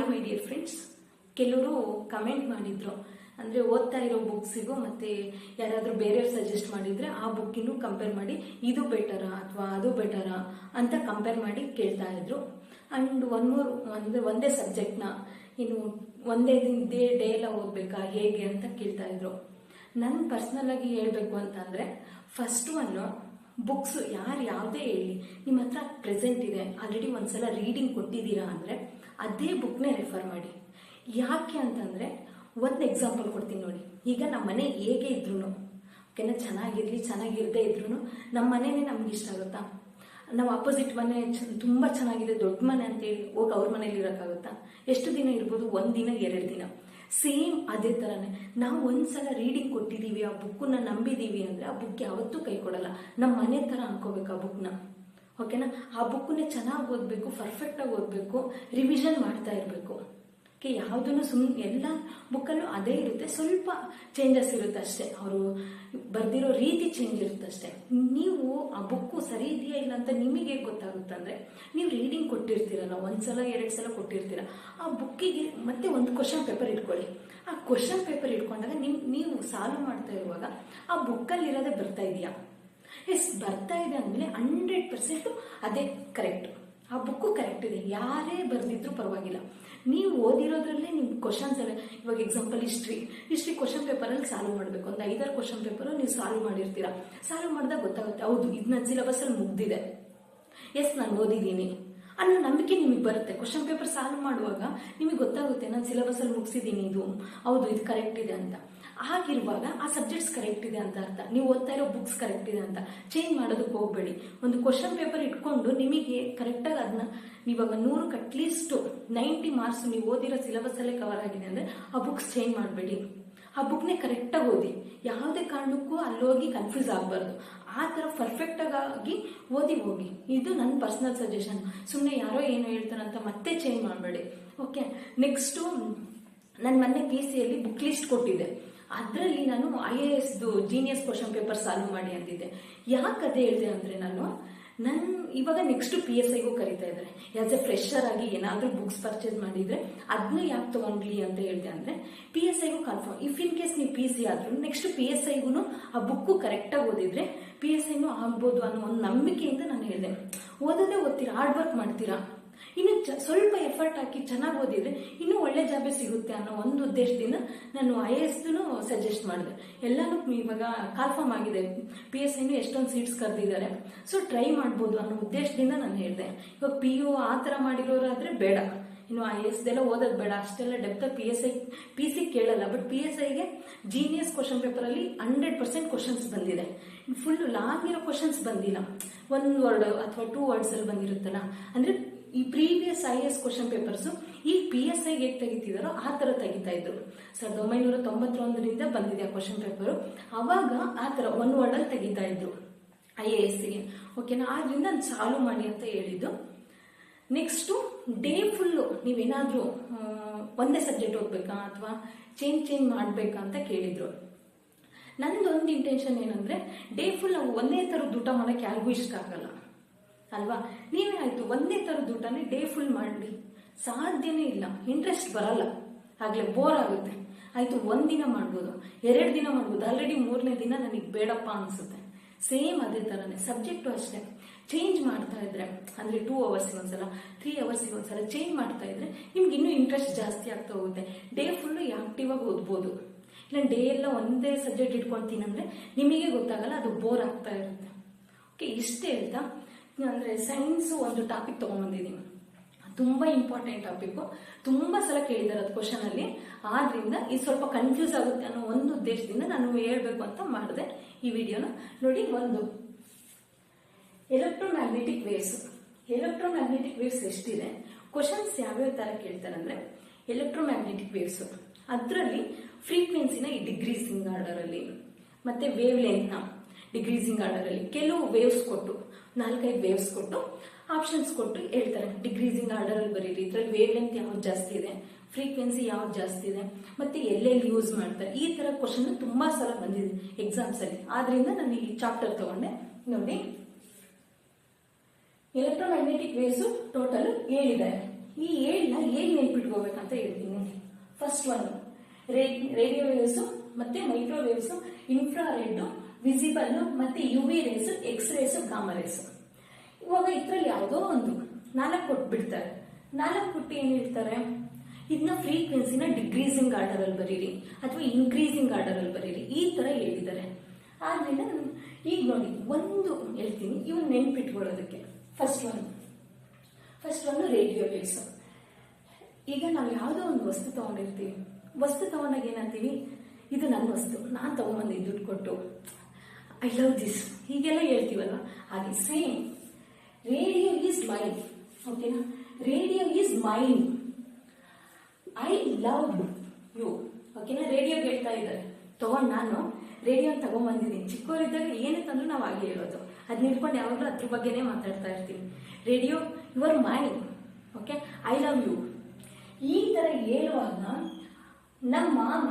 My dear friends, ಕೆಲವರು comment ಮಾಡಿದ್ರು. ಅಂದರೆ ಓದ್ತಾ ಇರೋ ಬುಕ್ಸಿಗೂ ಮತ್ತು ಯಾರಾದರೂ ಬೇರೆಯವ್ರು ಸಜೆಸ್ಟ್ ಮಾಡಿದರೆ ಆ ಬುಕ್ಕಿನೂ ಕಂಪೇರ್ ಮಾಡಿ ಇದು ಬೆಟರಾ ಅಥವಾ ಅದು ಬೆಟರಾ ಅಂತ ಕಂಪೇರ್ ಮಾಡಿ ಕೇಳ್ತಾ ಇದ್ರು. ಆ್ಯಂಡ್ ಒಂದೇ ಸಬ್ಜೆಕ್ಟ್ನ ಇನ್ನು ಒಂದೇ ಡೇ ಎಲ್ಲ ಓದಬೇಕಾ ಹೇಗೆ ಅಂತ ಕೇಳ್ತಾ ಇದ್ರು. ನನ್ನ ಪರ್ಸ್ನಲ್ ಆಗಿ ಹೇಳಬೇಕು ಅಂತಂದರೆ, ಫಸ್ಟ್ ಬುಕ್ಸ್ ಯಾವುದೇ ಹೇಳಿ ನಿಮ್ಮ ಹತ್ರ ಪ್ರೆಸೆಂಟ್ ಇದೆ, ಆಲ್ರೆಡಿ ಒಂದ್ಸಲ ರೀಡಿಂಗ್ ಕೊಟ್ಟಿದ್ದೀರಾ ಅಂದರೆ ಅದೇ ಬುಕ್ನೇ ರೆಫರ್ ಮಾಡಿ. ಯಾಕೆ ಅಂತಂದರೆ, ಒಂದು ಎಕ್ಸಾಂಪಲ್ ಕೊಡ್ತೀನಿ ನೋಡಿ. ಈಗ ನಮ್ಮ ಮನೆ ಹೇಗೆ ಇದ್ರು ಓಕೆನಾ, ಚೆನ್ನಾಗಿರದೇ ಇದ್ರು ನಮ್ಮ ಮನೆಯೇ ನಮ್ಗೆ ಇಷ್ಟ ಆಗುತ್ತಾ? ನಾವು ಅಪೋಸಿಟ್ ಮನೆ ತುಂಬ ಚೆನ್ನಾಗಿದೆ, ದೊಡ್ಡ ಮನೆ ಅಂತೇಳಿ ಹೋಗಿ ಅವ್ರ ಮನೇಲಿ ಇರೋಕ್ಕಾಗುತ್ತಾ? ಎಷ್ಟು ದಿನ ಇರ್ಬೋದು? 1 ದಿನ 2 ದಿನ. ಸೇಮ್ ಅದೇ ಥರನೇ ನಾವು ಒಂದ್ಸಲ ರೀಡಿಂಗ್ ಕೊಟ್ಟಿದ್ದೀವಿ, ಆ ಬುಕ್ಕನ್ನ ನಂಬಿದ್ದೀವಿ ಅಂದರೆ ಆ ಬುಕ್ ಯಾವತ್ತೂ ಕೈ ಕೊಡಲ್ಲ. ನಮ್ಮ ಮನೆ ಥರ ಅನ್ಕೋಬೇಕು ಆ ಬುಕ್ನ. ಓಕೆನಾ, ಆ ಬುಕ್ಕನ್ನೇ ಚೆನ್ನಾಗಿ ಓದಬೇಕು, ಪರ್ಫೆಕ್ಟಾಗಿ ಓದಬೇಕು, ರಿವಿಷನ್ ಮಾಡ್ತಾ ಇರಬೇಕು. ಓಕೆ, ಯಾವುದನ್ನು ಎಲ್ಲ ಬುಕ್ಕಲ್ಲೂ ಅದೇ ಇರುತ್ತೆ, ಸ್ವಲ್ಪ ಚೇಂಜಸ್ ಇರುತ್ತೆ ಅಷ್ಟೇ. ಅವರು ಬರೆದಿರೋ ರೀತಿ ಚೇಂಜ್ ಇರುತ್ತೆ ಅಷ್ಟೇ. ನೀವು ಆ ಬುಕ್ಕು ಸರಿ ಇದೆಯಾ ಇಲ್ಲ ಅಂತ ನಿಮಗೆ ಗೊತ್ತಾಗುತ್ತಂದರೆ, ನೀವು ರೀಡಿಂಗ್ ಕೊಟ್ಟಿರ್ತೀರಲ್ಲ, 1 ಸಲ 2 ಸಲ ಕೊಟ್ಟಿರ್ತೀರ, ಆ ಬುಕ್ಕಿಗೆ ಮತ್ತೆ ಒಂದು ಕ್ವಶನ್ ಪೇಪರ್ ಇಟ್ಕೊಳ್ಳಿ. ಆ ಕ್ವಶನ್ ಪೇಪರ್ ಇಟ್ಕೊಂಡಾಗ ನೀವು ಸಾಲ್ವ್ ಮಾಡ್ತಾ ಇರುವಾಗ ಆ ಬುಕ್ಕಲ್ಲಿರೋದೇ ಬರ್ತಾ ಇದೆಯಾ? ಬರ್ತಾ ಇದೆ ಅಂದಮೇಲೆ 100% ಅದೇ ಕರೆಕ್ಟ್, ಆ ಬುಕ್ಕು ಕರೆಕ್ಟ್ ಇದೆ. ಯಾರೇ ಬರೆದಿದ್ರು ಪರವಾಗಿಲ್ಲ, ನೀವು ಓದಿರೋದ್ರಲ್ಲೇ ನಿಮ್ಮ ಕ್ವಶನ್ಸ್ ಎಲ್ಲ. ಇವಾಗ ಎಕ್ಸಾಂಪಲ್ ಹಿಸ್ಟ್ರಿ ಕ್ವಶನ್ ಪೇಪರಲ್ಲಿ ಸಾಲ್ವ್ ಮಾಡಬೇಕು, ಒಂದು 5-6 ಕ್ವಶನ್ ಪೇಪರ್ ನೀವು ಸಾಲ್ವ್ ಮಾಡಿರ್ತೀರಾ. ಸಾಲ್ವ್ ಮಾಡಿದಾಗ ಗೊತ್ತಾಗುತ್ತೆ, ಹೌದು ಇದು ನನ್ನ ಸಿಲೆಬಸ್ಸಲ್ಲಿ ಮುಗ್ದಿದೆ, ನಾನು ಓದಿದ್ದೀನಿ ಅನ್ನೋ ನಂಬಿಕೆ ನಿಮಗೆ ಬರುತ್ತೆ. ಕ್ವಶನ್ ಪೇಪರ್ ಸಾಲ್ವ್ ಮಾಡುವಾಗ ನಿಮಗೆ ಗೊತ್ತಾಗುತ್ತೆ, ನಾನು ಸಿಲೆಬಸ್ಸಲ್ಲಿ ಮುಗಿಸಿದ್ದೀನಿ, ಹೌದು ಇದು ಕರೆಕ್ಟ್ ಇದೆ ಅಂತ. ಆಗಿರುವಾಗ ಆ ಸಬ್ಜೆಕ್ಟ್ಸ್ ಕರೆಕ್ಟ್ ಇದೆ ಅಂತ ಅರ್ಥ. ನೀವು ಓದ್ತಾ ಇರೋ ಬುಕ್ಸ್ ಕರೆಕ್ಟ್ ಇದೆ ಅಂತ ಚೇಂಜ್ ಮಾಡೋದಕ್ಕೆ ಹೋಗಬೇಡಿ. ಒಂದು ಕ್ವಶನ್ ಪೇಪರ್ ಇಟ್ಕೊಂಡು ನಿಮಗೆ ಕರೆಕ್ಟಾಗಿ ಅದನ್ನ ಇವಾಗ 100ಕ್ಕೆ ಅಟ್ಲೀಸ್ಟ್ 90 ಮಾರ್ಕ್ಸ್ ನೀವು ಓದಿರೋ ಸಿಲೆಬಸ್ಸಲ್ಲೇ ಕವರ್ ಆಗಿದೆ ಅಂದರೆ ಆ ಬುಕ್ಸ್ ಚೇಂಜ್ ಮಾಡಬೇಡಿ. ಆ ಬುಕ್ನೇ ಕರೆಕ್ಟಾಗಿ ಓದಿ. ಯಾವುದೇ ಕಾರಣಕ್ಕೂ ಅಲ್ಲೋಗಿ ಕನ್ಫ್ಯೂಸ್ ಆಗಬಾರ್ದು. ಆ ಥರ ಪರ್ಫೆಕ್ಟಾಗಿ ಓದಿ ಹೋಗಿ. ಇದು ನನ್ನ ಪರ್ಸನಲ್ ಸಜೆಷನ್. ಸುಮ್ಮನೆ ಯಾರೋ ಏನೋ ಹೇಳ್ತಾರಂತ ಮತ್ತೆ ಚೇಂಜ್ ಮಾಡಬೇಡಿ. ಓಕೆ, ನೆಕ್ಸ್ಟು ನನ್ನ ಮೊನ್ನೆ PCಯಲ್ಲಿ ಬುಕ್ ಲಿಸ್ಟ್ ಕೊಟ್ಟಿದ್ದೆ. ಅದರಲ್ಲಿ ನಾನು IAS genius question paper solve ಮಾಡಿ ಅಂತಿದ್ದೆ. ಯಾಕೆ ಅದೇ ಹೇಳಿದೆ ಅಂದರೆ, ನನ್ನ ಇವಾಗ ನೆಕ್ಸ್ಟ್ PSIಗೂ ಕರಿತಾ ಇದ್ದಾರೆ. ಆಸ್ ಎ ಫ್ರೆಶರ್ ಆಗಿ ಏನಾದರೂ ಬುಕ್ಸ್ ಪರ್ಚೇಸ್ ಮಾಡಿದರೆ ಅದನ್ನ ಯಾಕೆ ತೊಗೊಂಡ್ಲಿ ಅಂತ ಹೇಳಿದೆ ಅಂದರೆ, PSIಗೂ ಕನ್ಫರ್ಮ್. ಇಫ್ ಇನ್ ಕೇಸ್ ನೀವು PC ಆದ್ರೂ ನೆಕ್ಸ್ಟ್ PSIಗೂ ಆ ಬುಕ್ಕು ಕರೆಕ್ಟಾಗಿ ಓದಿದ್ರೆ PSIನೂ ಆಗ್ಬೋದು ಅನ್ನೋ ಒಂದು ನಂಬಿಕೆಯಿಂದ ನಾನು ಹೇಳಿದೆ. ಓದೋದೇ ಓದ್ತೀರಾ, ಹಾರ್ಡ್ ವರ್ಕ್ ಮಾಡ್ತೀರಾ, ಇನ್ನು ಸ್ವಲ್ಪ ಎಫರ್ಟ್ ಹಾಕಿ ಚೆನ್ನಾಗಿ ಓದಿದ್ರೆ ಇನ್ನೂ ಒಳ್ಳೆ ಜಾಬೇ ಸಿಗುತ್ತೆ ಅನ್ನೋ ಒಂದು ಉದ್ದೇಶದಿಂದ ನಾನು IASದೂ ಸಜೆಸ್ಟ್ ಮಾಡಿದೆ. ಎಲ್ಲನೂ ಇವಾಗ ಕನ್ಫರ್ಮ್ ಆಗಿದೆ, PSIನೂ ಎಷ್ಟೊಂದು ಸೀಟ್ಸ್ ಕರೆದಿದ್ದಾರೆ, ಸೊ ಟ್ರೈ ಮಾಡ್ಬೋದು ಅನ್ನೋ ಉದ್ದೇಶದಿಂದ ನಾನು ಹೇಳಿದೆ. ಇವಾಗ PU ಆ ಥರ ಮಾಡಿರೋರಾದರೆ ಬೇಡ, ಇನ್ನು IASದೆಲ್ಲ ಓದೋದು ಬೇಡ, ಅಷ್ಟೆಲ್ಲ ಡೆಪ್ತ್ PC ಕೇಳಲ್ಲ. ಬಟ್ PSIಗೆ ಜೀನಿಯಸ್ ಕ್ವಶನ್ ಪೇಪರಲ್ಲಿ 100% ಕ್ವಶನ್ಸ್ ಬಂದಿದೆ. ಫುಲ್ ಲಾಂಗ್ ಇರೋ ಕ್ವಶನ್ಸ್ ಬಂದಿಲ್ಲ, 1 ವರ್ಡ್ ಅಥವಾ 2 ವರ್ಡ್ಸಲ್ಲಿ ಬಂದಿರುತ್ತಲ್ಲ. ಅಂದರೆ ಈ ಪ್ರೀವಿಯಸ್ IAS ಕ್ವಶನ್ ಪೇಪರ್ಸು ಈ PSIಗೆ ಹೇಗೆ ತೆಗಿತಿದಾರೋ ಆ ಥರ ತೆಗಿತಾ ಇದ್ರು. 1991ರಿಂದ ಬಂದಿದೆ ಆ ಕ್ವಶನ್ ಪೇಪರು. ಅವಾಗ ಆ ಥರ 1 ವರ್ಡಲ್ಲಿ ತೆಗಿತಾ ಇದ್ರು IASಗೆ. ಓಕೆನಾ, ಆದ್ರಿಂದ ಅದು ಸಾಲ್ವ್ ಮಾಡಿ ಅಂತ ಹೇಳಿದ್ದು. ನೆಕ್ಸ್ಟು ಡೇ ಫುಲ್ಲು ನೀವೇನಾದರೂ ಒಂದೇ ಸಬ್ಜೆಕ್ಟ್ ಓದಬೇಕಾ ಅಥವಾ ಚೇಂಜ್ ಮಾಡಬೇಕಾ ಅಂತ ಕೇಳಿದ್ರು. ನಂದೊಂದು ಇಂಟೆನ್ಷನ್ ಏನಂದರೆ, ಡೇ ಫುಲ್ ನಾವು ಒಂದೇ ಥರದ್ದು ಊಟ ಮಾಡೋಕ್ಕೆ ಯಾರಿಗೂ ಇಷ್ಟ ಆಗಲ್ಲ ಅಲ್ವಾ? ನೀವೇ ಆಯಿತು ಒಂದೇ ಥರದ್ದು ಊಟನೇ ಡೇ ಫುಲ್ ಮಾಡಿ, ಸಾಧ್ಯನೇ ಇಲ್ಲ, ಇಂಟ್ರೆಸ್ಟ್ ಬರಲ್ಲ, ಆಗಲೇ ಬೋರ್ ಆಗುತ್ತೆ. ಆಯಿತು 1 ದಿನ ಮಾಡ್ಬೋದು, 2 ದಿನ ಮಾಡ್ಬೋದು, ಆಲ್ರೆಡಿ 3ನೇ ದಿನ ನನಗೆ ಬೇಡಪ್ಪ ಅನಿಸುತ್ತೆ. ಸೇಮ್ ಅದೇ ಥರನೇ ಸಬ್ಜೆಕ್ಟು ಅಷ್ಟೇ. ಚೇಂಜ್ ಮಾಡ್ತಾ ಇದ್ರೆ, ಅಂದರೆ 2 ಅವರ್ಸಿಗೆ ಒಂದ್ಸಲ 3 ಅವರ್ಸಿಗೆ ಒಂದ್ಸಲ ಚೇಂಜ್ ಮಾಡ್ತಾ ಇದ್ರೆ ನಿಮ್ಗೆ ಇನ್ನೂ ಇಂಟ್ರೆಸ್ಟ್ ಜಾಸ್ತಿ ಆಗ್ತಾ ಹೋಗುತ್ತೆ. ಡೇ ಫುಲ್ಲು ಆಕ್ಟಿವ್ ಆಗಿ ಓದ್ಬೋದು. ಇಲ್ಲ ಡೇ ಎಲ್ಲ ಒಂದೇ ಸಬ್ಜೆಕ್ಟ್ ಇಟ್ಕೊಳ್ತೀನಿ ಅಂದರೆ ನಿಮಗೆ ಗೊತ್ತಾಗಲ್ಲ, ಅದು ಬೋರ್ ಆಗ್ತಾ ಇರುತ್ತೆ. ಓಕೆ, ಇಷ್ಟೇ ಹೇಳ್ತಾ, ಅಂದರೆ ಸೈನ್ಸು ಒಂದು ಟಾಪಿಕ್ ತೊಗೊಂಡ್ಬಂದಿದ್ದೀನಿ, ತುಂಬ ಇಂಪಾರ್ಟೆಂಟ್ ಟಾಪಿಕ್ಕು, ತುಂಬ ಸಲ ಕೇಳಿದ್ದಾರೆ ಅದು ಕ್ವಶನಲ್ಲಿ. ಆದ್ರಿಂದ ಇದು ಸ್ವಲ್ಪ ಕನ್ಫ್ಯೂಸ್ ಆಗುತ್ತೆ ಅನ್ನೋ ಒಂದು ಉದ್ದೇಶದಿಂದ ನಾನು ಹೇಳ್ಬೇಕು ಅಂತ ಮಾಡಿದೆ ಈ ವಿಡಿಯೋನ. ನೋಡಿ, ಒಂದು ಎಲೆಕ್ಟ್ರೋಮ್ಯಾಗ್ನೆಟಿಕ್ ವೇವ್ಸ್ ಎಷ್ಟಿದೆ, ಕ್ವಶನ್ಸ್ ಯಾವ್ಯಾವ ಥರ ಕೇಳ್ತಾರೆ ಅಂದರೆ, ಎಲೆಕ್ಟ್ರೋಮ್ಯಾಗ್ನೆಟಿಕ್ ವೇವ್ಸು ಅದರಲ್ಲಿ ಫ್ರೀಕ್ವೆನ್ಸಿನ ಈ ಡಿಗ್ರೀಸಿಂಗ್ ಆರ್ಡರಲ್ಲಿ, ಮತ್ತು ವೇವ್ ಲೆಂತ್ನ ಡಿಗ್ರೀಸಿಂಗ್ ಆರ್ಡರಲ್ಲಿ ಕೆಲವು ವೇವ್ಸ್ ಕೊಟ್ಟು 4-5 ವೇವ್ಸ್ ಕೊಟ್ಟು ಆಪ್ಷನ್ಸ್ ಕೊಟ್ಟು ಹೇಳ್ತಾರೆ. ಡಿಗ್ರೀಸಿಂಗ್ ಆರ್ಡರಲ್ಲಿ ಬರೀರಿ, ಇದರಲ್ಲಿ ವೇವ್ ಲೆಂತ್ ಯಾವ್ದು ಜಾಸ್ತಿ ಇದೆ, ಫ್ರೀಕ್ವೆನ್ಸಿ ಯಾವ್ದು ಜಾಸ್ತಿ ಇದೆ, ಮತ್ತೆ ಎಲ್ಲೆಲ್ಲಿ ಯೂಸ್ ಮಾಡ್ತಾರೆ. ಈ ಥರ ಕ್ವಶನ್ ತುಂಬ ಸಲ ಬಂದಿದೆ ಎಕ್ಸಾಮ್ಸಲ್ಲಿ. ಆದ್ರಿಂದ ನಾನು ಈ ಚಾಪ್ಟರ್ ತಗೊಂಡೆ. ನೋಡಿ, ಎಲೆಕ್ಟ್ರೋಮ್ಯಾಗ್ನೆಟಿಕ್ ವೇವ್ಸು ಟೋಟಲ್ 7 ಇದೆ. ಈ ಏಳ್ನ ಹೇಗೆ ನೆನ್ಪಿಟ್ಕೋಬೇಕಂತ ಹೇಳ್ತೀನಿ. ಫಸ್ಟ್ ಒನ್ ರೇಡಿಯೋ ವೇವ್ಸ್ ಮತ್ತೆ ಮೈಕ್ರೋವೇವ್ಸ್, ಇನ್ಫ್ರಾರೆಡ್, ವಿಸಿಬಲ್ ಮತ್ತೆ UV rays, X rays, gamma rays. ಇವಾಗ ಇದ್ರಲ್ಲಿ ಯಾವುದೋ ಒಂದು 4 ಕೊಟ್ಬಿಡ್ತಾರೆ. 4 ಕೊಟ್ಟು ಏನ್ ಹೇಳ್ತಾರೆ, ಇದನ್ನ ಫ್ರೀಕ್ವೆನ್ಸಿನ ಡಿಕ್ರೀಸಿಂಗ್ ಆರ್ಡರ್ ಅಲ್ಲಿ ಬರೀರಿ ಅಥವಾ ಇನ್ಕ್ರೀಸಿಂಗ್ ಆರ್ಡರ್ ಅಲ್ಲಿ ಬರೀರಿ, ಈ ತರ ಹೇಳಿದ್ದಾರೆ. ಆದ್ರಿಂದ ಈಗ ನೋಡಿ ಒಂದು ಹೇಳ್ತೀನಿ, ಇವನ್ ನೆನ್ಪಿಟ್ಕೊಳ್ಳೋದಕ್ಕೆ. First one radio waves. ಈಗ ನಾವು ಯಾವುದೋ ಒಂದು ವಸ್ತು ತಗೊಂಡಿರ್ತೀವಿ, ವಸ್ತು ತಗೊಂಡಾಗ ಏನಂತೀವಿ, ಇದು ನನ್ನ ವಸ್ತು, ನಾನು ತಗೊಂಡ್ಬಂದು ದುಡ್ಡು ಕೊಟ್ಟು ಐ ಲವ್ ದಿಸ್ ಹೀಗೆಲ್ಲ ಹೇಳ್ತೀವಲ್ವ. ಹಾಗೆ ಸೇಮ್ ರೇಡಿಯೋ ಈಸ್ ಮೈನ್. ಓಕೆನಾ, radio is mine, I love you. ಓಕೆನಾ, ರೇಡಿಯೋ ಹೇಳ್ತಾ ಇದ್ದಾರೆ, ನಾನು ರೇಡಿಯೋ ತಗೊಂಡ್ಬಂದಿದ್ದೀನಿ. ಚಿಕ್ಕವರಿದ್ದಾಗ ಏನೇ ತಂದ್ರು ನಾವು ಹಾಗೆ ಹೇಳೋದು, ಅದ್ ನಿಡ್ಕೊಂಡು ಯಾವಾಗಲೂ ಅದ್ರ ಬಗ್ಗೆನೇ ಮಾತಾಡ್ತಾ ಇರ್ತೀವಿ. Radio your mind, okay, I love you. ಈ ತರ ಹೇಳುವಾಗ ನಮ್ಮ ಮಾಮ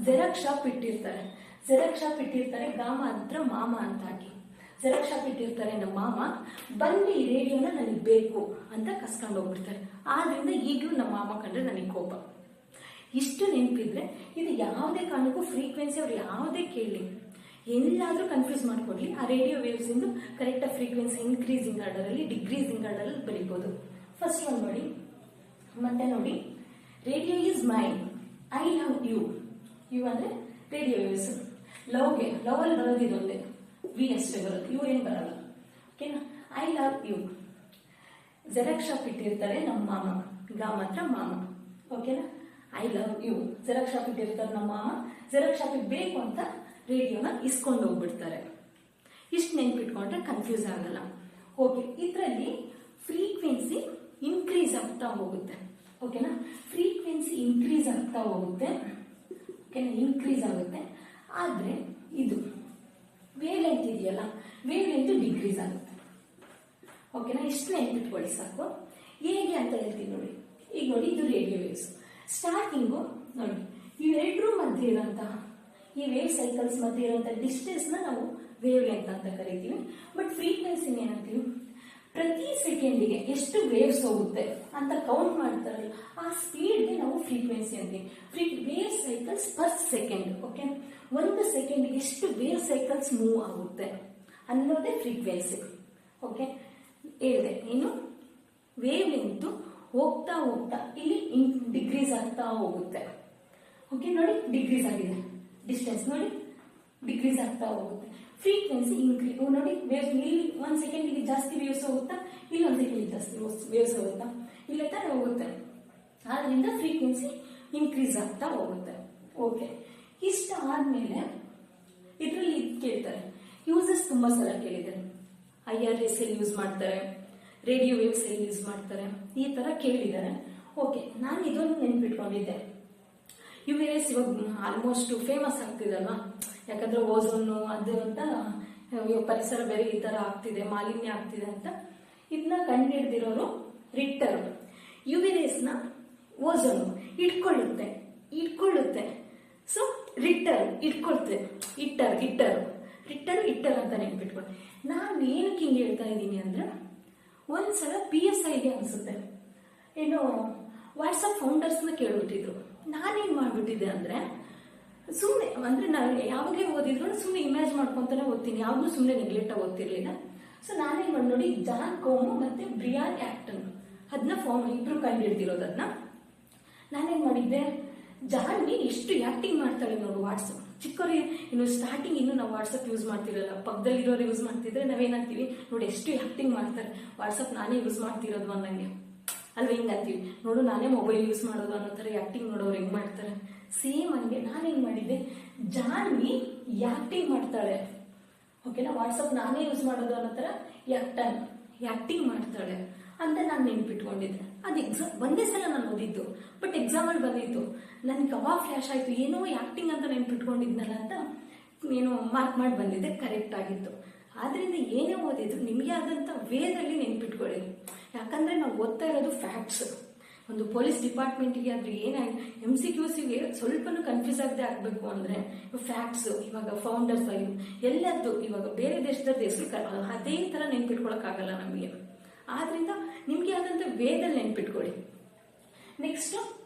ಜೆರಾಕ್ಸ್ ಶಾಪ್ ಇಟ್ಟಿರ್ತಾರೆ, ಗಾಮ ಹತ್ರ ಮಾಮ ಅಂತ ಹಾಕಿ ಜೆರಾಕ್ಸ್ ಶಾಪ್ ಇಟ್ಟಿರ್ತಾರೆ. ನಮ್ಮ ಮಾಮ ಬಂದು ಈ ರೇಡಿಯೋನ ನನಗೆ ಬೇಕು ಅಂತ ಕಸ್ಕೊಂಡು ಹೋಗ್ಬಿಡ್ತಾರೆ. ಆದ್ರಿಂದ ಈಗಲೂ ನಮ್ಮ ಮಾಮ ಕಂಡ್ರೆ ನನಗೆ ಕೋಪ. ಇಷ್ಟು ನೆನಪಿದ್ರೆ ಇದು ಯಾವುದೇ ಕಾರಣಕ್ಕೂ ಫ್ರೀಕ್ವೆನ್ಸಿ ಅವ್ರು ಯಾವುದೇ ಕೇಳಿ ಎಲ್ಲಾದ್ರೂ ಕನ್ಫ್ಯೂಸ್ ಮಾಡ್ಕೊಡ್ಲಿ, ಆ ರೇಡಿಯೋ ವೇವ್ಸ್ ಇಂದು ಕರೆಕ್ಟ್ ಫ್ರೀಕ್ವೆನ್ಸಿ ಇನ್ಕ್ರೀಸಿಂಗ್ ಆರ್ಡರ್ ಅಲ್ಲಿ ಡಿಕ್ರೀಸಿಂಗ್ ಆರ್ಡರ್ ಅಲ್ಲಿ ಬರೀಬಹುದು. ಫಸ್ಟ್ ಒನ್ ನೋಡಿ, ಮತ್ತೆ ನೋಡಿ, radio is mine, I love you. U ಅಂದ್ರೆ ರೇಡಿಯೋ ವೇವ್ಸ್. ಲವ್ ಅಲ್ಲಿ ಬರೋದು ಇದೊಂದೇ, ವಿ ಅಷ್ಟೇ ಬರೋದು, ಯು ಏನ್ ಬರಲ್ಲ. ಓಕೆನಾ, I love you. Xerox shop ಇಟ್ಟಿರ್ತಾರೆ ನಮ್ಮ ಮಾಮ, ಗಾಮ ಹತ್ರ ಮಾಮ. ಓಕೆನಾ, I love you. Xerox shop ಇಟ್ಟಿರ್ತಾರೆ ನಮ್ಮ ಮಾಮ, ಜೆರಾಕ್ಸ್ ಶಾಪಿಗೆ ಬೇಕು ಅಂತ ರೇಡಿಯೋನ ಇಸ್ಕೊಂಡು ಹೋಗ್ಬಿಡ್ತಾರೆ. ಇಷ್ಟು ನೆನ್ಪಿಟ್ಕೊಂಡ್ರೆ ಕನ್ಫ್ಯೂಸ್ ಆಗಲ್ಲ. ಓಕೆ, ಇದರಲ್ಲಿ ಫ್ರೀಕ್ವೆನ್ಸಿ ಇನ್ಕ್ರೀಸ್ ಆಗ್ತಾ ಹೋಗುತ್ತೆ. ಓಕೆನಾ, ಫ್ರೀಕ್ವೆನ್ಸಿ ಇನ್ಕ್ರೀಸ್ ಆಗ್ತಾ ಹೋಗುತ್ತೆ. ಓಕೆನಾ, ಇನ್ಕ್ರೀಸ್ ಆಗುತ್ತೆ. ಆದ್ರೆ ಇದು ವೇವ್ ಲೆಂತ್ ಇದೆಯಲ್ಲ, ವೇವ್ ಲೆಂತ್ ಡಿಕ್ರೀಸ್ ಆಗುತ್ತೆ. ಓಕೆನಾ, ಇಷ್ಟು ನೆನ್ಪಿಟ್ಕೊಳ್ಳಿ ಸಾಕು. ಹೇಗೆ ಅಂತ ಹೇಳ್ತೀನಿ ನೋಡಿ. ಈಗ ನೋಡಿ, ಇದು ರೇಡಿಯೋ ವೇವ್ಸ್. ಸ್ಟಾರ್ಟಿಂಗು ನೋಡಿ, ಇವೆರಡರ ಮಧ್ಯೆ ಇರುವಂತಹ ಈ ವೇವ್ ಸೈಕಲ್ಸ್ ಮಧ್ಯೆ ಇರುವಂತಹ ಡಿಸ್ಟೆನ್ಸ್ ನ ನಾವು ವೇವ್ ಲೆಂತ್ ಅಂತ ಕರಿತೀವಿ. ಬಟ್ ಫ್ರೀಕ್ವೆನ್ಸಿ ಏನಂತೀವಿ, ಪ್ರತಿ ಸೆಕೆಂಡಿಗೆ ಎಷ್ಟು ವೇವ್ಸ್ ಹೋಗುತ್ತೆ ಅಂತ ಕೌಂಟ್ ಮಾಡ್ತಾರಲ್ಲ, ಆ ಸ್ಪೀಡ್ಗೆ ನಾವು ಫ್ರೀಕ್ವೆನ್ಸಿ ಅಂತೀವಿ. Wave cycles per second. Okay, ಒಂದು ಸೆಕೆಂಡ್ಗೆ ಎಷ್ಟು ವೇವ್ ಸೈಕಲ್ಸ್ ಮೂವ್ ಆಗುತ್ತೆ ಅನ್ನೋದೇ ಫ್ರೀಕ್ವೆನ್ಸಿ. ಓಕೆ, ಹೇಳಿದೆ. ಇನ್ನು ವೇವ್ ಲೆಂತ್ ಹೋಗ್ತಾ ಇಲ್ಲಿ ಡಿಕ್ರೀಸ್ ಆಗ್ತಾ ಹೋಗುತ್ತೆ. ಓಕೆ, ನೋಡಿ ಡಿಕ್ರೀಸ್ ಆಗಿದೆ. ಡಿಸ್ಟೆನ್ಸ್ ನೋಡಿ ಡಿಕ್ರೀಸ್ ಆಗ್ತಾ ಹೋಗುತ್ತೆ. ಫ್ರೀಕ್ವೆನ್ಸಿ ಇನ್ಕ್ರೀಸ್ ನೋಡಿ, ವೇವ್ಸ್ ಇಲ್ಲಿ 1 ಸೆಕೆಂಡಿಗೆ ಜಾಸ್ತಿ ವೇವ್ಸ್ ಹೋಗುತ್ತಾ, ಇಲ್ಲಿ 1 ಸೆಕೆಂಡಿಗೆ ಜಾಸ್ತಿ ವೇವ್ಸ್ ಹೋಗುತ್ತಾ, ಇಲ್ಲ ತರ ಹೋಗುತ್ತೆ. ಆದ್ರಿಂದ ಫ್ರೀಕ್ವೆನ್ಸಿ ಇನ್ಕ್ರೀಸ್ ಆಗ್ತಾ ಹೋಗುತ್ತೆ. ಓಕೆ, ಇಷ್ಟ ಆದ್ಮೇಲೆ ಇದರಲ್ಲಿ ಕೇಳ್ತಾರೆ, ಯೂಸಸ್ ತುಂಬಾ ಸಲ ಕೇಳಿದ್ದಾರೆ. IRS ಯೂಸ್ ಮಾಡ್ತಾರೆ, ರೇಡಿಯೋ ವೇವ್ಸ್ ಯೂಸ್ ಮಾಡ್ತಾರೆ, ಈ ತರ ಕೇಳಿದ್ದಾರೆ. ಓಕೆ, ನಾನು ಇದನ್ನು ನೆನ್ಪಿಟ್ಕೊಂಡಿದ್ದೆ. UV-rays ಇವಾಗ ಆಲ್ಮೋಸ್ಟ್ ಫೇಮಸ್ ಆಗ್ತಿದಲ್ವಾ, ಯಾಕಂದ್ರೆ ಓಝೋನು ಅದು ಅಂತ ಪರಿಸರ ಬೇರೆ ಈ ತರ ಆಗ್ತಿದೆ, ಮಾಲಿನ್ಯ ಆಗ್ತಿದೆ ಅಂತ. ಇದನ್ನ ಕಂಡುಹಿಡಿದಿರೋರು ರಿಟ್ಟರ್. UV-rays ನ ಓಝೋನು ಇಟ್ಕೊಳ್ಳುತ್ತೆ. ಸೊ ರಿಟ್ಟರ್ ಇಟ್ಕೊಳ್ತೆ, ಇಟ್ಟರ್ ಅಂತ ನೆನ್ಪಿಟ್ಕೊಳ್ಳಿ. ನಾನು ಏನಕ್ಕೆ ಹಿಂಗೆ ಹೇಳ್ತಾ ಇದ್ದೀನಿ ಅಂದ್ರೆ, ಒಂದ್ಸಲ PSIಗೆ ಅನ್ಸುತ್ತೆ, ಏನು ವಾಟ್ಸಪ್ ಫೌಂಡರ್ಸ್ನ ಕೇಳ್ಬಿಟ್ಟಿದ್ರು. ನಾನೇನ್ ಮಾಡ್ಬಿಟ್ಟಿದ್ದೆ ಅಂದ್ರೆ, ಸುಮ್ಮನೆ ಅಂದ್ರೆ ನಾನು ಯಾವಾಗಲೇ ಓದಿದ್ರು ಸುಮ್ಮನೆ ಇಮ್ಯಾಜ್ ಮಾಡ್ಕೊಂತಾನೆ ಓದ್ತೀನಿ, ಯಾವಾಗಲೂ ಸುಮ್ಮನೆ ನೆಗ್ಲೆಕ್ಟ್ ಆಗಿ ಓದ್ತಿರ್ಲಿಲ್ಲ. ಸೊ ನಾನೇನ್ ಮಾಡಿ ನೋಡಿ, ಜಾನ್ ಕೋಮು ಮತ್ತೆ ಬ್ರಿಯಾನ್ ಆಕ್ಟನ್ ಅದನ್ನ ಇಬ್ರು ಕಂಡುಹಿಡ್ದಿರೋದನ್ನ ನಾನೇನ್ ಮಾಡಿದ್ದೆ, ಜಾನ್ವಿ ಎಷ್ಟು ಆಕ್ಟಿಂಗ್ ಮಾಡ್ತಾಳೆ ನೋಡು ವಾಟ್ಸಪ್. ಚಿಕ್ಕವ್ರಿಗೆ ಇನ್ನು ಸ್ಟಾರ್ಟಿಂಗ್ ಇನ್ನು ನಾವು ವಾಟ್ಸಪ್ ಯೂಸ್ ಮಾಡ್ತಿರಲ್ಲ, ಪಕ್ಕದಲ್ಲಿರೋರು ಯೂಸ್ ಮಾಡ್ತಿದ್ರೆ ನಾವೇನಂತೀವಿ, ನೋಡಿ ಎಷ್ಟು ಆಕ್ಟಿಂಗ್ ಮಾಡ್ತಾರೆ, ವಾಟ್ಸಪ್ ನಾನೇ ಯೂಸ್ ಮಾಡ್ತಿರೋದು ಅನ್ನಂಗೆ ಅಲ್ವಾ, ಹಿಂಗಂತೀವಿ. ನೋಡು ನಾನೇ ಮೊಬೈಲ್ ಯೂಸ್ ಮಾಡೋದು ಅನ್ನೋ ತರ ಆಕ್ಟಿಂಗ್ ನೋಡೋರು ಹೆಂಗ್ ಮಾಡ್ತಾರೆ. ಸೇಮ್ ಹಂಗೆ ನಾನೇನ್ ಮಾಡಿದ್ದೆ, ಜಾನ್ವಿ ಆಕ್ಟಿಂಗ್ ಮಾಡ್ತಾಳೆ. ಓಕೆನಾ, ವಾಟ್ಸಪ್ ನಾನೇ ಯೂಸ್ ಮಾಡೋದು ಅನ್ನೋ ತರ ಆಕ್ಟಿಂಗ್ ಮಾಡ್ತಾಳೆ ಅಂತ ನಾನು ನೆನ್ಪಿಟ್ಕೊಂಡಿದ್ದೆ. ಅದು ಒಂದೇ ಸಲ ನಾನು ಓದಿದ್ದು, ಬಟ್ ಎಕ್ಸಾಮ್ ಅಲ್ಲಿ ಬಂದಿತ್ತು. ನನ್ಗೆ ಅವಾಗ ಫ್ಲಾಶ್ ಆಯ್ತು, ಏನೋ ಆಕ್ಟಿಂಗ್ ಅಂತ ನೆನ್ಪಿಟ್ಕೊಂಡಿದ್ನಲ್ಲ ಅಂತ ಏನೋ ಮಾರ್ಕ್ ಮಾಡಿ ಬಂದಿದ್ದೆ, ಕರೆಕ್ಟ್ ಆಗಿತ್ತು. ಆದ್ರಿಂದ ಏನೇ ಓದಿದ್ರು ನಿಮಗೆ ಆದಂತ ವೇದಲ್ಲಿ ನೆನ್ಪಿಟ್ಕೊಳ್ಳಿ. ಯಾಕಂದ್ರೆ ನಾವು ಓದ್ತಾ ಇರೋದು ಫ್ಯಾಕ್ಟ್ಸ್. ಒಂದು ಪೊಲೀಸ್ ಡಿಪಾರ್ಟ್ಮೆಂಟ್ಗೆ ಆದ್ರೆ ಏನಾಗಿ MCQCಗೆ ಸ್ವಲ್ಪನೂ ಕನ್ಫ್ಯೂಸ್ ಆಗದೆ ಆಗ್ಬೇಕು ಅಂದ್ರೆ ಫ್ಯಾಕ್ಟ್ಸ್, ಇವಾಗ ಫೌಂಡರ್ಸ್ ಎಲ್ಲದ್ದು ಇವಾಗ ಬೇರೆ ದೇಶದ ಹೆಸರು ಅದೇ ತರ ನೆನ್ಪಿಟ್ಕೊಳಕ್ ಆಗಲ್ಲ ನಮಗೆ. ಆದ್ರಿಂದ ನಿಮ್ಗೆ ಆದಂತ ವೇದಲ್ಲಿ ನೆನ್ಪಿಟ್ಕೊಳ್ಳಿ. ನೆಕ್ಸ್ಟ್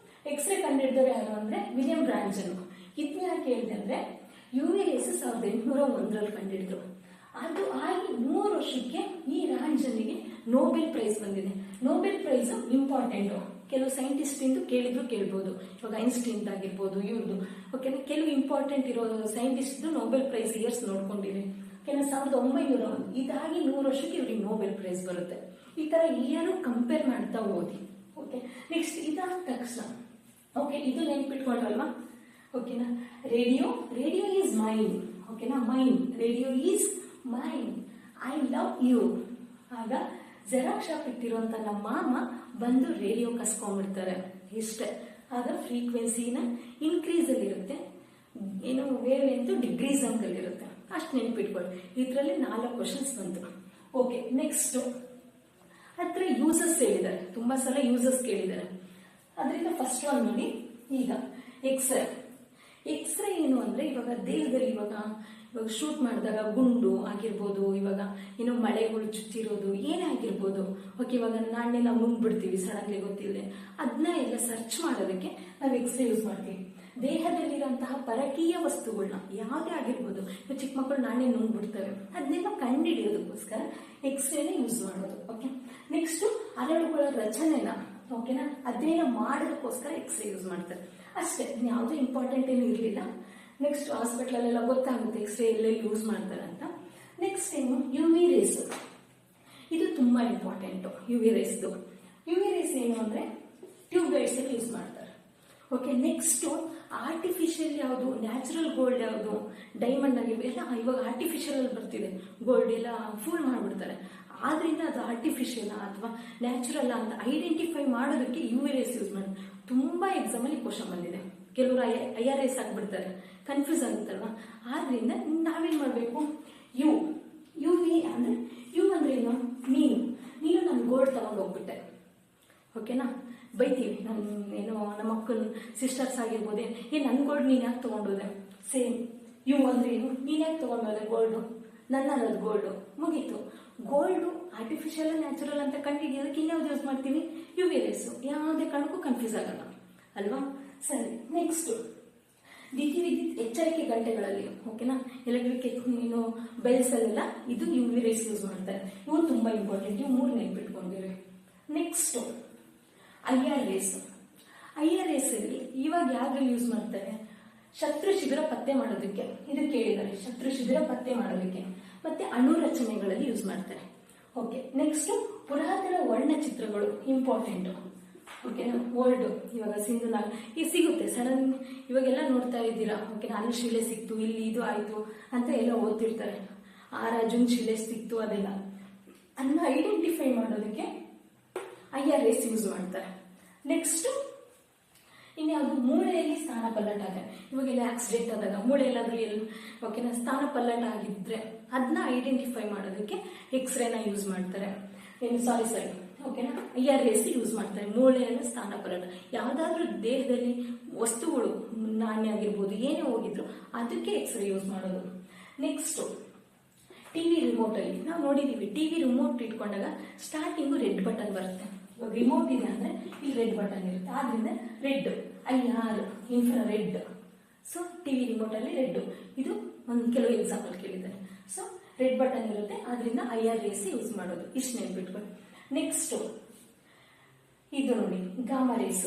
ಎಕ್ಸ್ರೇ ಕಂಡುಹಿಡಿದವರು ಯಾರು ಅಂದ್ರೆ ವಿಲಿಯಂ ರಾಂಜನ್. ಇದನ್ನ ಯಾಕೆ ಹೇಳಿದೆ ಅಂದ್ರೆ UV ರೇಸ್ 1801 ಕಂಡುಹಿಡಿದ್ರು. ಅದು ಆಗಿ 3 ವರ್ಷಕ್ಕೆ ಈ ರಾಂಜನ್ಗೆ ನೋಬೆಲ್ ಪ್ರೈಸ್ ಬಂದಿದೆ. Nobel prize important. ಕೆಲವು ಸೈಂಟಿಸ್ಟ್ ಇಂದು ಕೇಳಿದ್ರು ಕೇಳ್ಬೋದು, ಇವಾಗ ಐನ್ಸ್ಟೀನ್ ಆಗಿರ್ಬೋದು ಇವ್ರದ್ದು. ಓಕೆನಾ, ಕೆಲವು ಇಂಪಾರ್ಟೆಂಟ್ ಇರೋ ಸೈಂಟಿಸ್ಟ್ ನೋಬೆಲ್ ಪ್ರೈಸ್ ಇಯರ್ಸ್ ನೋಡ್ಕೊಂಡಿರಿ. ಓಕೆನಾ, 1901 ಇದಾಗಿ 100 ವರ್ಷಕ್ಕೆ ಇವ್ರಿಗೆ ನೋಬೆಲ್ ಪ್ರೈಸ್ ಬರುತ್ತೆ. ಈ ತರ ಇಯರ್ ಕಂಪೇರ್ ಮಾಡ್ತಾ ಓದಿ. ಓಕೆ, ನೆಕ್ಸ್ಟ್ ಇದಾದ ತಕ್ಷಣ ಓಕೆ ಇದು ನೆನ್ಪಿಟ್ಕೊಂಡ್ರಲ್ವಾ. ಓಕೆನಾ, ರೇಡಿಯೋ ಈಸ್ ಮೈನ್. ಓಕೆನಾ, mine, radio is mine, I love you. ಆಗ ಜೆರಾಕ್ಸ್ ಶಾಪ್ ಇಟ್ಟಿರುವಂತ ನಮ್ಮ ಮಾಮ ಬಂದು ರೇಡಿಯೋ ಕಸ್ಕೊಂಡ್ಬಿಡ್ತಾರೆ ಇಷ್ಟೇ. ಆಗ ಫ್ರೀಕ್ವೆನ್ಸಿನ ಇನ್ಕ್ರೀಸ್ ಅಲ್ಲಿ ಇರುತ್ತೆ, ಏನು ವೇವ್ ಲೆಂತ್ ಡಿಗ್ರೀಸ್ ಅಂಕಲ್ ಇರುತ್ತೆ. ಅಷ್ಟು ನೆನಪಿಟ್ಕೊಳ್ಳಿ. ಇದರಲ್ಲಿ 4 ಕ್ವಶನ್ಸ್ ಬಂತು. ಓಕೆ, ನೆಕ್ಸ್ಟ್ ಹತ್ರ ಯೂಸಸ್ ಹೇಳಿದ್ದಾರೆ, ತುಂಬಾ ಸಲ ಯೂಸಸ್ ಕೇಳಿದ್ದಾರೆ. ಅದರಿಂದ ಫಸ್ಟ್ ಒನ್ ನೋಡಿ. ಈಗ ಎಕ್ಸ್ರೇ ಏನು ಅಂದ್ರೆ ಇವಾಗ ದೇಹದಲ್ಲಿ ಇವಾಗ ಶೂಟ್ ಮಾಡಿದಾಗ ಗುಂಡು ಆಗಿರ್ಬೋದು, ಇವಾಗ ಏನೋ ಮಳೆಗಳು ಚುಚ್ಚಿರೋದು ಏನೇ ಆಗಿರ್ಬೋದು. ಓಕೆ, ಇವಾಗ ನಾಳೆ ನಾವು ನುಂಗ್ಬಿಡ್ತೀವಿ ಸಡನ್ಲಿ ಗೊತ್ತಿಲ್ಲದೆ, ಅದನ್ನ ಎಲ್ಲ ಸರ್ಚ್ ಮಾಡೋದಕ್ಕೆ ನಾವು ಎಕ್ಸ್ರೇ ಯೂಸ್ ಮಾಡ್ತೀವಿ. ದೇಹದಲ್ಲಿರುವಂತಹ ಪರಕೀಯ ವಸ್ತುಗಳನ್ನ ಯಾವುದೇ ಆಗಿರ್ಬೋದು, ಚಿಕ್ಕ ಮಕ್ಕಳು ನಾಳೆ ನುಂಗ್ಬಿಡ್ತವೆ, ಅದನ್ನೆಲ್ಲ ಕಂಡುಹಿಡಿಯೋದಕ್ಕೋಸ್ಕರ ಎಕ್ಸ್ರೇನ ಯೂಸ್ ಮಾಡೋದು. ಓಕೆ, ನೆಕ್ಸ್ಟ್ ಹರಳುಗಳ ರಚನೆನ ಓಕೆನಾ ಅಧ್ಯಯನ ಮಾಡೋದಕ್ಕೋಸ್ಕರ ಎಕ್ಸ್ರೇ ಯೂಸ್ ಮಾಡ್ತಾರೆ ಅಷ್ಟೇ. ಯಾವುದೇ ಇಂಪಾರ್ಟೆಂಟ್ ಏನು ಇರಲಿಲ್ಲ. ನೆಕ್ಸ್ಟ್ ಹಾಸ್ಪಿಟಲ್ ಗೊತ್ತಾಗುತ್ತೆ ಎಕ್ಸ್ರೇ ಎಲ್ಲೆಲ್ಲಿ ಯೂಸ್ ಮಾಡ್ತಾರೆ ಅಂತ. ನೆಕ್ಸ್ಟ್ ಏನು UV ರೇಸ್. ಇದು ತುಂಬಾ ಇಂಪಾರ್ಟೆಂಟ್. UV ರೇಸ್ ಏನು ಅಂದ್ರೆ ಟ್ಯೂಬ್ ಲೈಟ್ಸ್ ಅಲ್ಲಿ ಯೂಸ್ ಮಾಡ್ತಾರೆ. ಓಕೆ, ನೆಕ್ಸ್ಟ್ ಆರ್ಟಿಫಿಷಿಯಲ್ ಯಾವುದು, ನ್ಯಾಚುರಲ್ ಗೋಲ್ಡ್ ಯಾವುದು, ಡೈಮಂಡ್ ಆಗಿರ್ಬೋದು, ಎಲ್ಲ ಇವಾಗ ಆರ್ಟಿಫಿಷಿಯಲ್ ಅಲ್ಲಿ ಬರ್ತಿದೆ. ಗೋಲ್ಡ್ ಎಲ್ಲ ಫುಲ್ ಮಾಡ್ಬಿಡ್ತಾರೆ. ಆದ್ರಿಂದ ಅದು ಆರ್ಟಿಫಿಷಿಯಲ್ ಅಥವಾ ನ್ಯಾಚುರಲ್ ಅಂತ ಐಡೆಂಟಿಫೈ ಮಾಡೋದಕ್ಕೆ UV ರೇಸ್ ಯೂಸ್ ಮಾಡಿ. ತುಂಬಾ ಎಕ್ಸಾಮ್ ಅಲ್ಲಿ ಕ್ವಶನ್ ಬಂದಿದೆ. ಕೆಲವರು IRS ಆಗ್ಬಿಡ್ತಾರೆ, ಕನ್ಫ್ಯೂಸ್ ಆಗುತ್ತಲ್ವಾ. ಆದ್ರಿಂದ ನಾವೇನ್ ಮಾಡ್ಬೇಕು, UV ಅಂದ್ರೆ ಏನು, ನೀನು ನನ್ ಗೋಲ್ಡ್ ತಗೊಂಡು ಹೋಗ್ಬಿಟ್ಟೆ. ಓಕೆನಾ, ಬೈತೀವಿ ಏನೋ ನಮ್ಮ ಅಕ್ಕನ ಸಿಸ್ಟರ್ಸ್ ಆಗಿರ್ಬೋದೇ, ನನ್ ಗೋಲ್ಡ್ ನೀನ್ ಯಾಕೆ ತಗೊಂಡೋದೆ. ಸೇಮ್ ಅಂದ್ರೆ ಏನು, ನೀನ್ ಯಾಕೆ ತಗೊಂಡೋದೆ ಗೋಲ್ಡು, ನನ್ನದು ಗೋಲ್ಡು, ಮುಗೀತು. ಗೋಲ್ಡ್ ಆರ್ಟಿಫಿಷಿಯಲ್ ನ್ಯಾಚುರಲ್ ಅಂತ ಕಂಡುಹಿಡಿಯೋದಕ್ಕೆ ಇನ್ಯಾವ್ದು ಯೂಸ್ ಮಾಡ್ತೀವಿ, UV ರೇಸ್. ಯಾವುದೇ ಕಾರಣಕ್ಕೂ ಕನ್ಫ್ಯೂಸ್ ಆಗಲ್ಲ ಅಲ್ವಾ. ಸರಿ, ನೆಕ್ಸ್ಟ್ ದ್ವಿತೀಯ ವಿದ್ಯುತ್ ಎಚ್ಚರಿಕೆ ಗಂಟೆಗಳಲ್ಲಿ ಓಕೆನಾ, ಎಲೆಕ್ಟ್ರಿಕ್ ಏನು ಬೆಲ್ಸ್ ಅಲ್ಲೆಲ್ಲ ಇದು UV ರೇಸ್ ಯೂಸ್ ಮಾಡ್ತಾರೆ. ಇವು ತುಂಬಾ ಇಂಪಾರ್ಟೆಂಟ್. ಇವು 3 ನೆನ್ಪಿಟ್ಕೊಂಡಿರಿ. ನೆಕ್ಸ್ಟ್ IR ರೇಸ್ ಅಲ್ಲಿ ಇವಾಗ ಯಾವ್ದು ಯೂಸ್ ಮಾಡ್ತಾರೆ, ಶತ್ರು ಶಿಬಿರ ಪತ್ತೆ ಮಾಡೋದಕ್ಕೆ. ಇದು ಕೇಳಿದ್ದಾರೆ, ಶತ್ರು ಶಿಬಿರ ಪತ್ತೆ ಮಾಡೋದಕ್ಕೆ. ಮತ್ತೆ ಅಣು ರಚನೆಗಳಲ್ಲಿ ಯೂಸ್ ಮಾಡ್ತಾರೆ. ಓಕೆ, ನೆಕ್ಸ್ಟ್ ಪುರಾತನ ವರ್ಣಚಿತ್ರಗಳು ಇಂಪಾರ್ಟೆಂಟ್. ಓಕೆ, ಓಲ್ಡ್ ಇವಾಗ ಸಿಂಧುನಾಗ ಈಗ ಸಿಗುತ್ತೆ ಸಡನ್, ಇವಾಗೆಲ್ಲ ನೋಡ್ತಾ ಇದ್ದೀರಾ. ಓಕೆ, ಅಲ್ಲಿ ಶಿಲೆ ಸಿಕ್ತು, ಇಲ್ಲಿ ಇದು ಆಯ್ತು ಅಂತ ಎಲ್ಲ ಓದ್ತಿರ್ತಾರೆ. ರಾಜನ್ ಶಿಲೆ ಸಿಕ್ತು, ಅದೆಲ್ಲ ಅದನ್ನ ಐಡೆಂಟಿಫೈ ಮಾಡೋದಕ್ಕೆ IR ರೇಸ್ ಯೂಸ್ ಮಾಡ್ತಾರೆ. ನೆಕ್ಸ್ಟ್ ಇನ್ಯಾವುದು, ಮೂಳೆಯಲ್ಲಿ ಸ್ಥಾನ ಪಲ್ಲಟ ಆಗ, ಇವಾಗೆಲ್ಲ ಆಕ್ಸಿಡೆಂಟ್ ಆದಾಗ ಮೂಳೆ ಎಲ್ಲಾದ್ರೂ ಓಕೆನಾ ಸ್ಥಾನ ಪಲ್ಲಟ ಆಗಿದ್ರೆ ಅದನ್ನ ಐಡೆಂಟಿಫೈ ಮಾಡೋದಕ್ಕೆ ಎಕ್ಸ್ರೇನ ಯೂಸ್ ಮಾಡ್ತಾರೆ. ಸಾರಿ ಓಕೆನಾ, IR ರೇಸ್ ಯೂಸ್ ಮಾಡ್ತಾರೆ. ಮೂಳೆಯನ್ನು ಸ್ಥಾನ ಪಲ್ಲಟ, ಯಾವ್ದಾದ್ರು ದೇಹದಲ್ಲಿ ವಸ್ತುಗಳು ನಾಣ್ಯ ಆಗಿರ್ಬೋದು ಏನೇ ಹೋಗಿದ್ರು ಅದಕ್ಕೆ ಎಕ್ಸ್ರೇ ಯೂಸ್ ಮಾಡೋದು. ನೆಕ್ಸ್ಟ್ TV ರಿಮೋಟ್ ಅಲ್ಲಿ ನಾವು ನೋಡಿದೀವಿ, TV ರಿಮೋಟ್ ಇಟ್ಕೊಂಡಾಗ ಸ್ಟಾರ್ಟಿಂಗು ರೆಡ್ ಬಟನ್ ಬರುತ್ತೆ. ಇವಾಗ ರಿಮೋಟ್ ಇದೆ ಅಂದ್ರೆ ಇಲ್ಲಿ ರೆಡ್ ಬಟನ್ ಇರುತ್ತೆ, ಆದ್ರಿಂದ red IR infra red. So TV remote ಅಲ್ಲಿ ರೆಡ್, ಇದು ಒಂದು ಕೆಲವು ಎಕ್ಸಾಂಪಲ್ ಕೇಳಿದ್ದಾರೆ. ಸೊ ರೆಡ್ ಬಟನ್ ಇರುತ್ತೆ, ಆದ್ರಿಂದ IR ರೇಸ್ ಯೂಸ್ ಮಾಡೋದು. ಇಷ್ಟು ನೆನ್ಪಿಟ್ಕೊಂಡು ನೆಕ್ಸ್ಟ್ ಇದು ನೋಡಿ ಗಾಮಾ ರೇಸ್.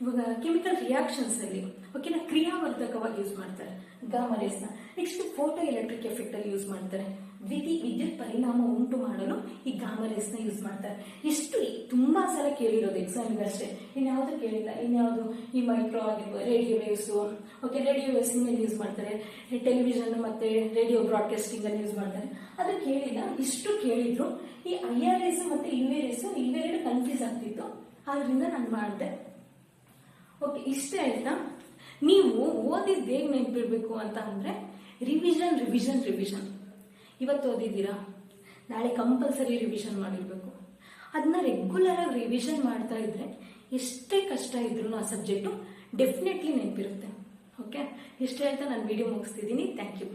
ಇವಾಗ ಕೆಮಿಕಲ್ ರಿಯಾಕ್ಷನ್ಸ್ ಅಲ್ಲಿ ಓಕೆನಾ ಕ್ರಿಯಾವರ್ಧಕವಾಗಿ ಯೂಸ್ ಮಾಡ್ತಾರೆ ಗಾಮಾ ರೇಸ್ ನ. ನೆಕ್ಸ್ಟ್ ಫೋಟೋ ಎಲೆಕ್ಟ್ರಿಕ್ ಎಫೆಕ್ಟ್ ಅಲ್ಲಿ ಯೂಸ್ ಮಾಡ್ತಾರೆ. ವಿದ್ಯುತ್ ಪರಿಣಾಮ ಉಂಟು ಮಾಡಲು ಈ ಗಾಮಾ ರೇಸ್ ನ ಯೂಸ್ ಮಾಡ್ತಾರೆ. ಇಷ್ಟು ತುಂಬಾ ಸಲ ಕೇಳಿರೋದು ಎಕ್ಸಾಮ್ ಅಷ್ಟೇ, ಇನ್ಯಾವುದು ಕೇಳಿಲ್ಲ. ಇನ್ಯಾವುದು ಈ ಮೈಕ್ರೋ ಆಗಿರ್ಬೋದು, radio waves. Okay, radio waves ಮೇಲೆ ಯೂಸ್ ಮಾಡ್ತಾರೆ. ಟೆಲಿವಿಷನ್ ಮತ್ತೆ ರೇಡಿಯೋ ಬ್ರಾಡ್ಕಾಸ್ಟಿಂಗ್ ಅಲ್ಲಿ ಯೂಸ್ ಮಾಡ್ತಾರೆ. ಅದು ಕೇಳಿಲ್ಲ. ಇಷ್ಟು ಕೇಳಿದ್ರು. ಈ IR ರೇಸ್ ಮತ್ತೆ UV ರೇಸ್ ಇವೆರಡು ಕನ್ಫ್ಯೂಸ್ ಆಗ್ತಿತ್ತು, ಆದ್ರಿಂದ ನಾನು ಮಾಡಿದೆ. ಓಕೆ, ಇಷ್ಟೇ ಆಯ್ತಾ. ನೀವು ಓದಿದ್ದು ಹೇಗೆ ನೆನಪಿರ್ಬೇಕು ಅಂತ ಅಂದ್ರೆ ರಿವಿಷನ್. ಇವತ್ತು ಓದಿದ್ದೀರಾ, ನಾಳೆ ಕಂಪಲ್ಸರಿ ರಿವಿಷನ್ ಮಾಡಿರ್ಬೇಕು. ಅದನ್ನ ರೆಗ್ಯುಲರ್ ಆಗಿ ರಿವಿಷನ್ ಮಾಡ್ತಾ ಇದ್ರೆ ಎಷ್ಟೇ ಕಷ್ಟ ಇದ್ರು ಆ ಸಬ್ಜೆಕ್ಟು ಡೆಫಿನೆಟ್ಲಿ ನೆನಪಿರುತ್ತೆ. ಓಕೆ, ಇಷ್ಟೇ ಆಯ್ತಾ. ನಾನು ವಿಡಿಯೋ ಮುಗಿಸ್ತಿದ್ದೀನಿ. Thank you.